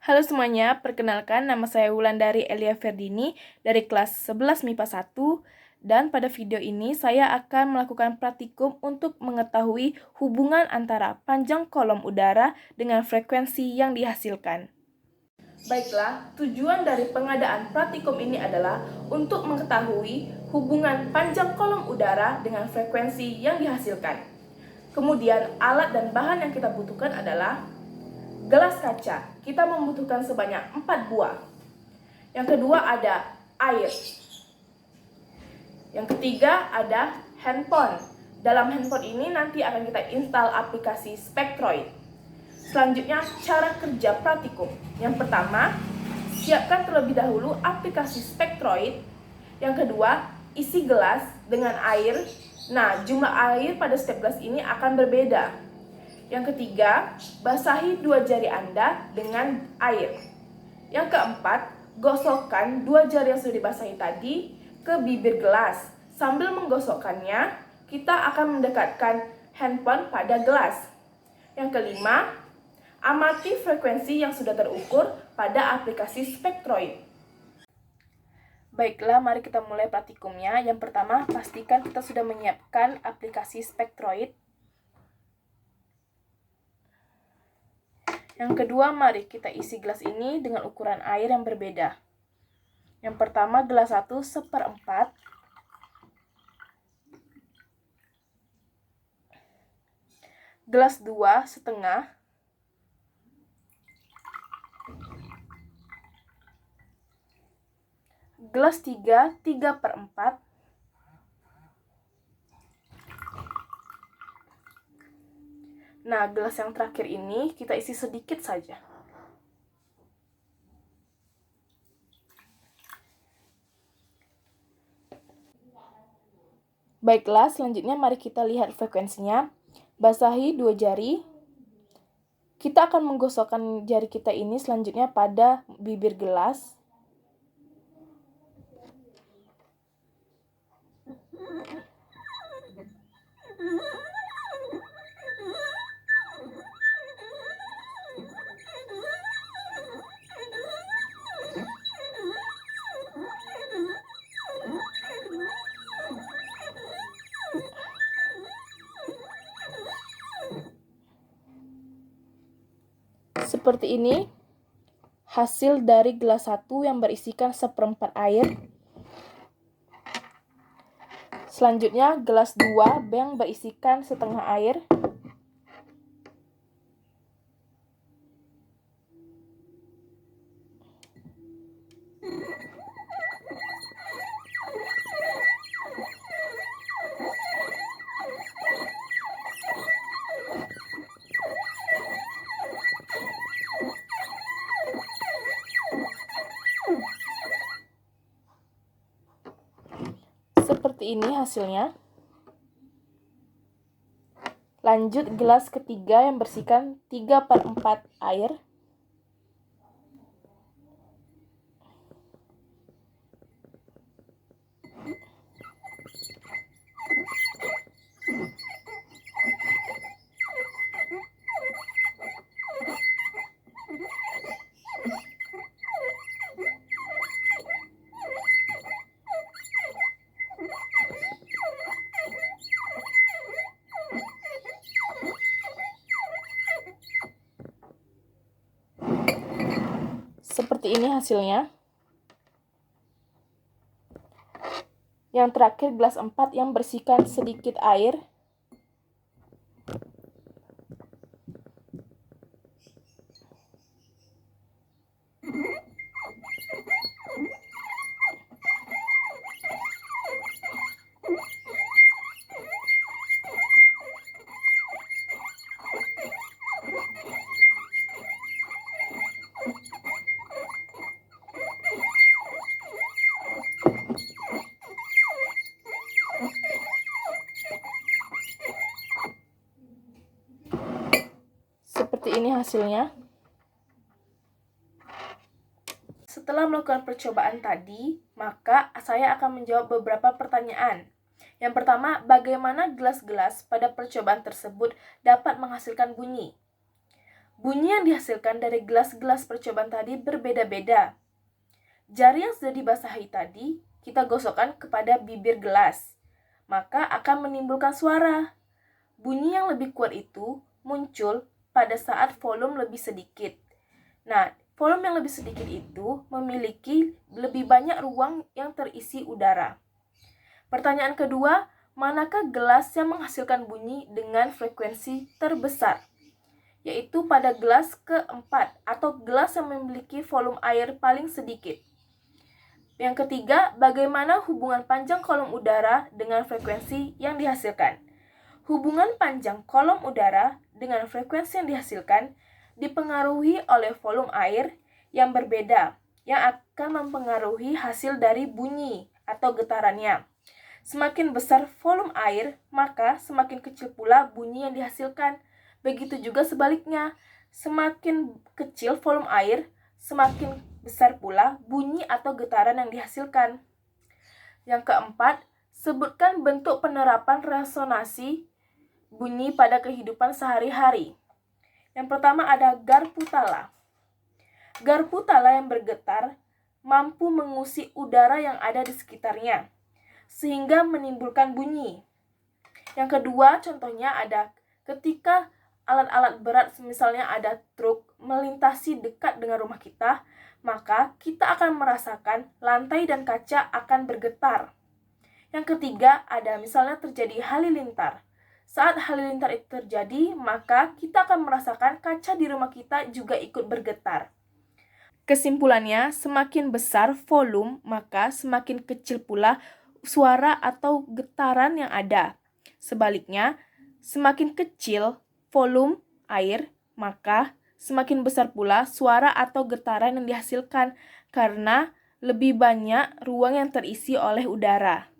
Halo semuanya, perkenalkan nama saya Wulandari Elia Ferdini dari kelas 11 MIPA 1 dan pada video ini saya akan melakukan praktikum untuk mengetahui hubungan antara panjang kolom udara dengan frekuensi yang dihasilkan. Baiklah, tujuan dari pengadaan praktikum ini adalah untuk mengetahui hubungan panjang kolom udara dengan frekuensi yang dihasilkan. Kemudian alat dan bahan yang kita butuhkan adalah gelas kaca, kita membutuhkan sebanyak 4 buah. Yang kedua ada air. Yang ketiga ada handphone. Dalam handphone ini nanti akan kita install aplikasi Spectroid. Selanjutnya cara kerja praktikum. Yang pertama, siapkan terlebih dahulu aplikasi Spectroid. Yang kedua, isi gelas dengan air. Nah, jumlah air pada setiap gelas ini akan berbeda. Yang ketiga, basahi 2 jari Anda dengan air. Yang keempat, gosokkan 2 jari yang sudah dibasahi tadi ke bibir gelas. Sambil menggosokkannya, kita akan mendekatkan handphone pada gelas. Yang kelima, amati frekuensi yang sudah terukur pada aplikasi Spectroid. Baiklah, mari kita mulai praktikumnya. Yang pertama, pastikan kita sudah menyiapkan aplikasi Spectroid. Yang kedua, mari kita isi gelas ini dengan ukuran air yang berbeda. Yang pertama, gelas 1 1/4. Gelas 2 setengah. Gelas 3 3/4. Nah, gelas yang terakhir ini kita isi sedikit saja. Baiklah, selanjutnya mari kita lihat frekuensinya. Basahi 2 jari. Kita akan menggosokkan jari kita ini selanjutnya pada bibir gelas. Seperti ini hasil dari gelas 1 yang berisikan 1/4 air. Selanjutnya gelas 2 yang berisikan setengah air. Seperti ini hasilnya. Lanjut gelas ketiga yang berisikan 3/4 air. Seperti ini hasilnya. Yang terakhir gelas 4 yang berisikan sedikit air. Seperti ini hasilnya. Setelah melakukan percobaan tadi, maka saya akan menjawab beberapa pertanyaan. Yang pertama, bagaimana gelas-gelas pada percobaan tersebut dapat menghasilkan bunyi? Bunyi yang dihasilkan dari gelas-gelas percobaan tadi berbeda-beda. Jari yang sudah dibasahi tadi, kita gosokkan kepada bibir gelas, maka akan menimbulkan suara. Bunyi yang lebih kuat itu muncul pada saat volume lebih sedikit. Nah, volume yang lebih sedikit itu memiliki lebih banyak ruang yang terisi udara. Pertanyaan kedua, manakah gelas yang menghasilkan bunyi dengan frekuensi terbesar? Yaitu pada gelas keempat atau gelas yang memiliki volume air paling sedikit. Yang ketiga, bagaimana hubungan panjang kolom udara dengan frekuensi yang dihasilkan? Hubungan panjang kolom udara dengan frekuensi yang dihasilkan dipengaruhi oleh volume air yang berbeda, yang akan mempengaruhi hasil dari bunyi atau getarannya. Semakin besar volume air, maka semakin kecil pula bunyi yang dihasilkan. Begitu juga sebaliknya, semakin kecil volume air, semakin besar pula bunyi atau getaran yang dihasilkan. Yang keempat, sebutkan bentuk penerapan resonansi bunyi pada kehidupan sehari-hari. Yang pertama ada garpu tala. Garpu tala yang bergetar mampu mengusik udara yang ada di sekitarnya, sehingga menimbulkan bunyi. Yang kedua, contohnya ada ketika alat-alat berat, misalnya ada truk, melintasi dekat dengan rumah kita, maka kita akan merasakan lantai dan kaca akan bergetar. Yang ketiga, ada misalnya terjadi halilintar. Saat halilintar itu terjadi, maka kita akan merasakan kaca di rumah kita juga ikut bergetar. Kesimpulannya, semakin besar volume, maka semakin kecil pula suara atau getaran yang ada. Sebaliknya, semakin kecil volume air, maka semakin besar pula suara atau getaran yang dihasilkan karena lebih banyak ruang yang terisi oleh udara.